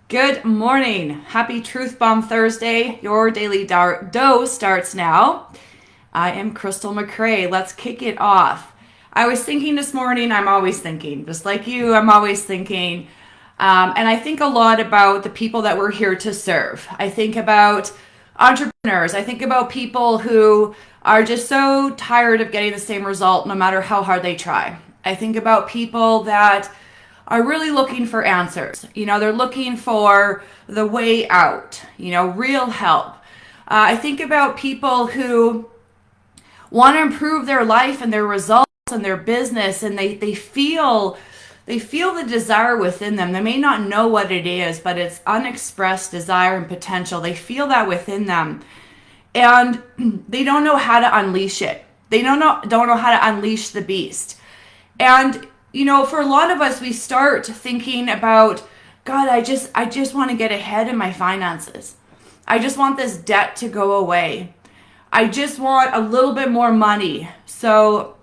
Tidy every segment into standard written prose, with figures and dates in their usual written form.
Good morning. Happy Truth Bomb Thursday. Your daily dose starts now. I am Crystal McCray. Let's kick it off. I was thinking this morning, I'm always thinking, just like you, I'm always thinking. And I think a lot about the people that we're here to serve. I think about entrepreneurs. I think about people who are just so tired of getting the same result no matter how hard they try. I think about people that are really looking for answers. They're looking for the way out, real help. I think about people who want to improve their life and their results and their business, and they feel the desire within them. They may not know what it is, but it's unexpressed desire and potential. They feel that within them, and they don't know how to unleash it. They don't know how to unleash the beast. And for a lot of us, we start thinking about, God, I just want to get ahead in my finances. I just want this debt to go away. I just want a little bit more money so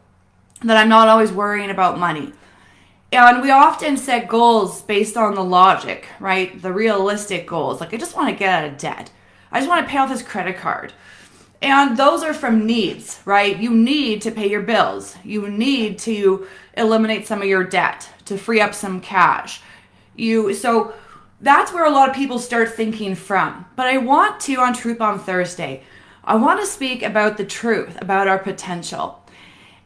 that I'm not always worrying about money. And we often set goals based on the logic, right? The realistic goals. Like, I just want to get out of debt. I just want to pay off this credit card. And those are from needs, right? You need to pay your bills. You need to eliminate some of your debt to free up some cash. So that's where a lot of people start thinking from. But I want to, on Truth Bomb Thursday, I want to speak about the truth, about our potential.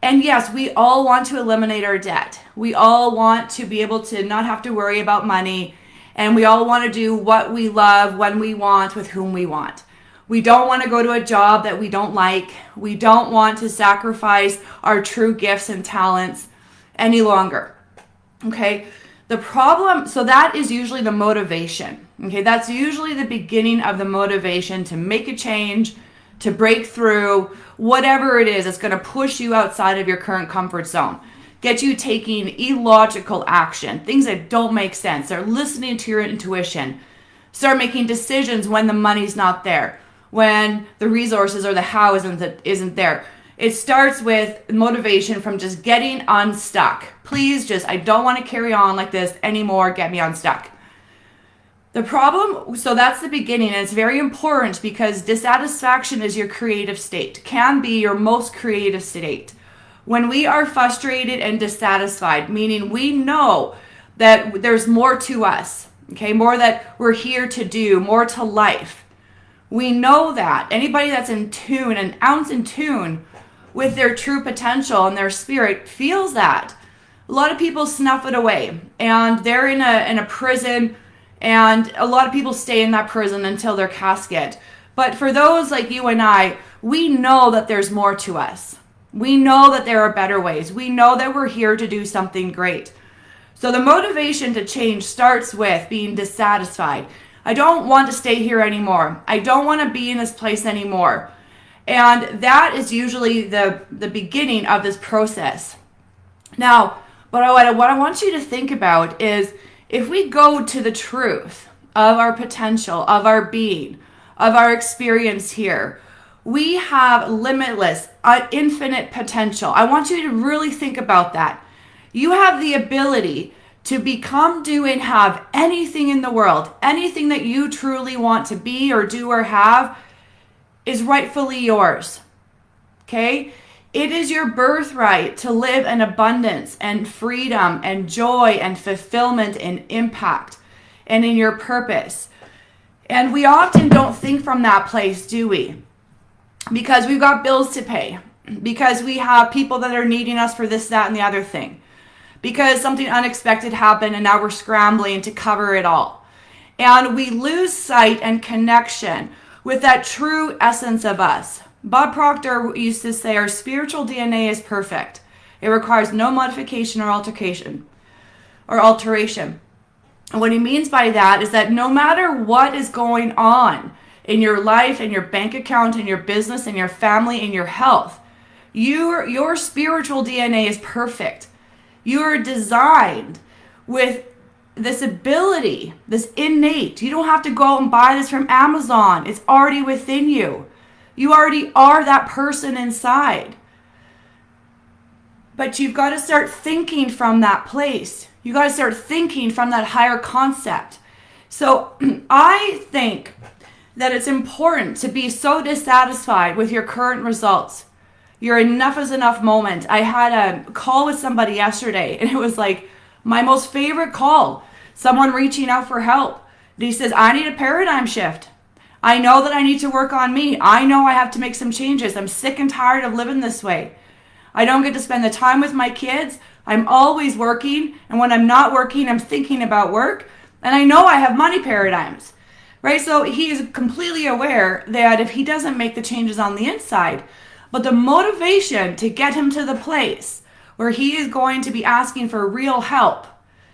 And yes, we all want to eliminate our debt. We all want to be able to not have to worry about money. And we all want to do what we love, when we want, with whom we want. We don't want to go to a job that we don't like. We don't want to sacrifice our true gifts and talents any longer. Okay? The problem, so that is usually the motivation. Okay? That's usually the beginning of the motivation to make a change, to break through, whatever it is that's going to push you outside of your current comfort zone. Get you taking illogical action, things that don't make sense. They're listening to your intuition. Start making decisions when the money's not there, when the resources or the how isn't there. It starts with motivation from just getting unstuck. Please I don't want to carry on like this anymore. Get me unstuck. The problem, so that's the beginning, and it's very important because dissatisfaction is your creative state, can be your most creative state. When we are frustrated and dissatisfied, meaning we know that there's more to us, okay, more that we're here to do, more to life. We know that. Anybody that's in tune, an ounce in tune with their true potential and their spirit feels that. A lot of people snuff it away, and they're in a prison, and a lot of people stay in that prison until their casket. But for those like you and I, we know that there's more to us. We know that there are better ways. We know that we're here to do something great. So the motivation to change starts with being dissatisfied. I don't want to stay here anymore. I don't want to be in this place anymore. And that is usually the beginning of this process. Now, what I want you to think about is, if we go to the truth of our potential, of our being, of our experience here, we have limitless, infinite potential. I want you to really think about that. You have the ability to become, do, and have anything in the world. Anything that you truly want to be or do or have is rightfully yours. Okay? It is your birthright to live in abundance and freedom and joy and fulfillment and impact and in your purpose. And we often don't think from that place, do we? Because we've got bills to pay. Because we have people that are needing us for this, that, and the other thing. Because something unexpected happened and now we're scrambling to cover it all. And we lose sight and connection with that true essence of us. Bob Proctor used to say, our spiritual DNA is perfect. It requires no modification or alteration. And what he means by that is that no matter what is going on in your life, in your bank account, in your business, in your family, in your health, your spiritual DNA is perfect. You are designed with this ability, this innate. You don't have to go out and buy this from Amazon. It's already within you. You already are that person inside. But you've got to start thinking from that place. You got to start thinking from that higher concept. So I think that it's important to be so dissatisfied with your current results. Your enough is enough moment. I had a call with somebody yesterday, and it was like my most favorite call. Someone reaching out for help. And he says, I need a paradigm shift. I know that I need to work on me. I know I have to make some changes. I'm sick and tired of living this way. I don't get to spend the time with my kids. I'm always working. And when I'm not working, I'm thinking about work. And I know I have money paradigms, right? So he is completely aware that if he doesn't make the changes on the inside, but the motivation to get him to the place where he is going to be asking for real help,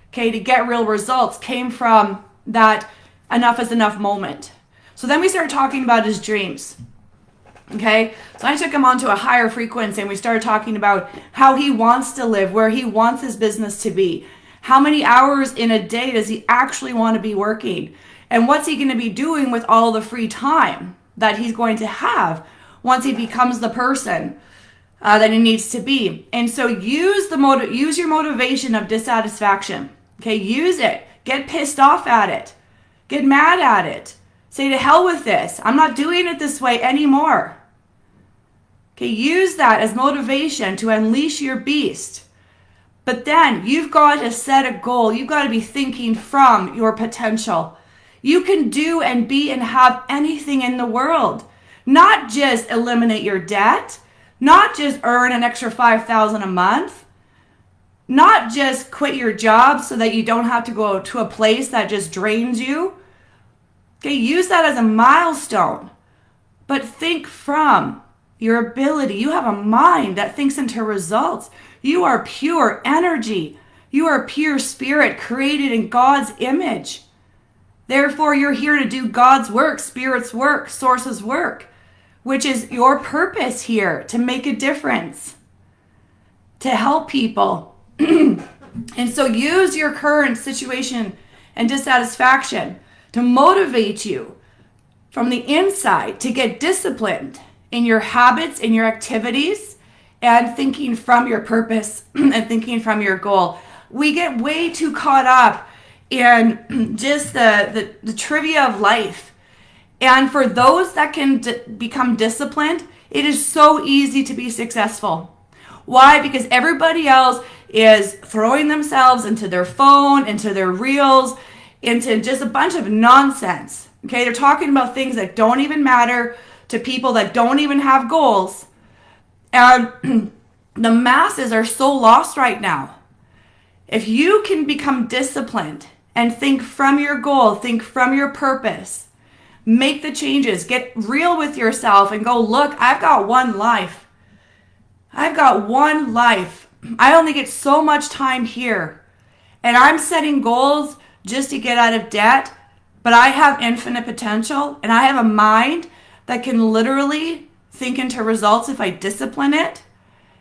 okay, to get real results, came from that enough is enough moment. So then we started talking about his dreams. Okay, so I took him onto a higher frequency, and we started talking about how he wants to live, where he wants his business to be. How many hours in a day does he actually want to be working? And what's he going to be doing with all the free time that he's going to have once he becomes the person that he needs to be? And so use your motivation of dissatisfaction. Okay, use it. Get pissed off at it. Get mad at it. Say, to hell with this. I'm not doing it this way anymore. Okay, use that as motivation to unleash your beast. But then you've got to set a goal. You've got to be thinking from your potential. You can do and be and have anything in the world. Not just eliminate your debt. Not just earn an extra $5,000 a month. Not just quit your job so that you don't have to go to a place that just drains you. Okay, use that as a milestone. But think from your ability. You have a mind that thinks into results. You are pure energy. You are pure spirit created in God's image. Therefore, you're here to do God's work, Spirit's work, Source's work, which is your purpose here, to make a difference, to help people. And so use your current situation and dissatisfaction to motivate you from the inside to get disciplined in your habits, in your activities, and thinking from your purpose and thinking from your goal. We get way too caught up in just the trivia of life. And for those that can become disciplined, it is so easy to be successful. Why? Because everybody else is throwing themselves into their phone, into their reels, into just a bunch of nonsense. Okay, they're talking about things that don't even matter to people that don't even have goals. And the masses are so lost right now. If you can become disciplined and think from your goal, think from your purpose, make the changes, get real with yourself and go, look, I've got one life. I've got one life. I only get so much time here. And I'm setting goals just to get out of debt, but I have infinite potential, and I have a mind that can literally think into results if I discipline it.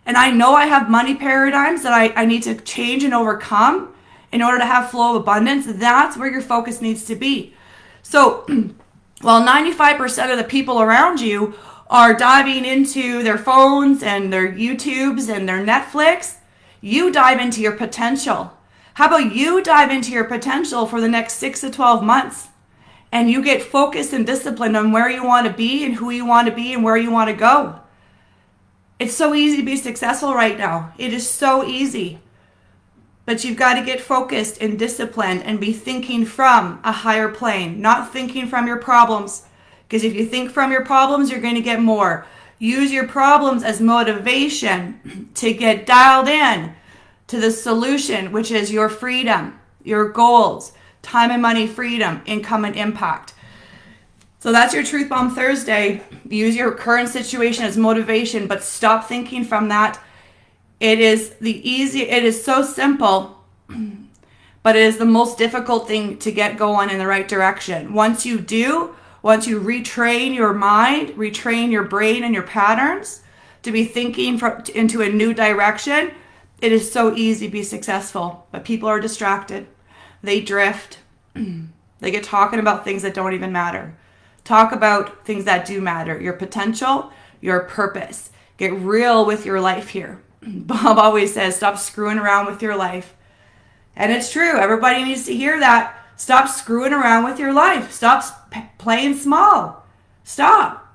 And I know I have money paradigms that I need to change and overcome in order to have flow of abundance. That's where your focus needs to be. So while 95% of the people around you are diving into their phones and their YouTubes and their Netflix, you dive into your potential. How about you dive into your potential for the next 6 to 12 months, and you get focused and disciplined on where you want to be and who you want to be and where you want to go. It's so easy to be successful right now. It is so easy. But you've got to get focused and disciplined and be thinking from a higher plane, not thinking from your problems. Because if you think from your problems, you're going to get more. Use your problems as motivation to get dialed in to the solution, which is your freedom, your goals, time and money freedom, income and impact. So that's your Truth Bomb Thursday. Use your current situation as motivation, but stop thinking from that. It is so simple, but it is the most difficult thing to get going in the right direction. Once you retrain your mind, retrain your brain and your patterns to be thinking into a new direction, it is so easy to be successful, but people are distracted. They drift. They get talking about things that don't even matter. Talk about things that do matter. Your potential, your purpose. Get real with your life here. Bob always says, stop screwing around with your life. And it's true. Everybody needs to hear that. Stop screwing around with your life. Stop playing small. Stop.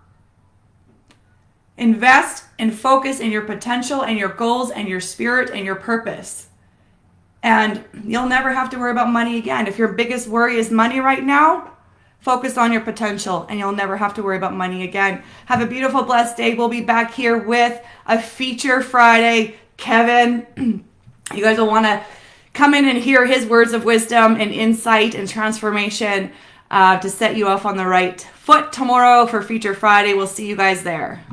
Invest and focus in your potential and your goals and your spirit and your purpose. And you'll never have to worry about money again. If your biggest worry is money right now, focus on your potential and you'll never have to worry about money again. Have a beautiful, blessed day. We'll be back here with a feature Friday. Kevin, you guys will want to come in and hear his words of wisdom and insight and transformation to set you off on the right foot tomorrow for Feature Friday. We'll see you guys there.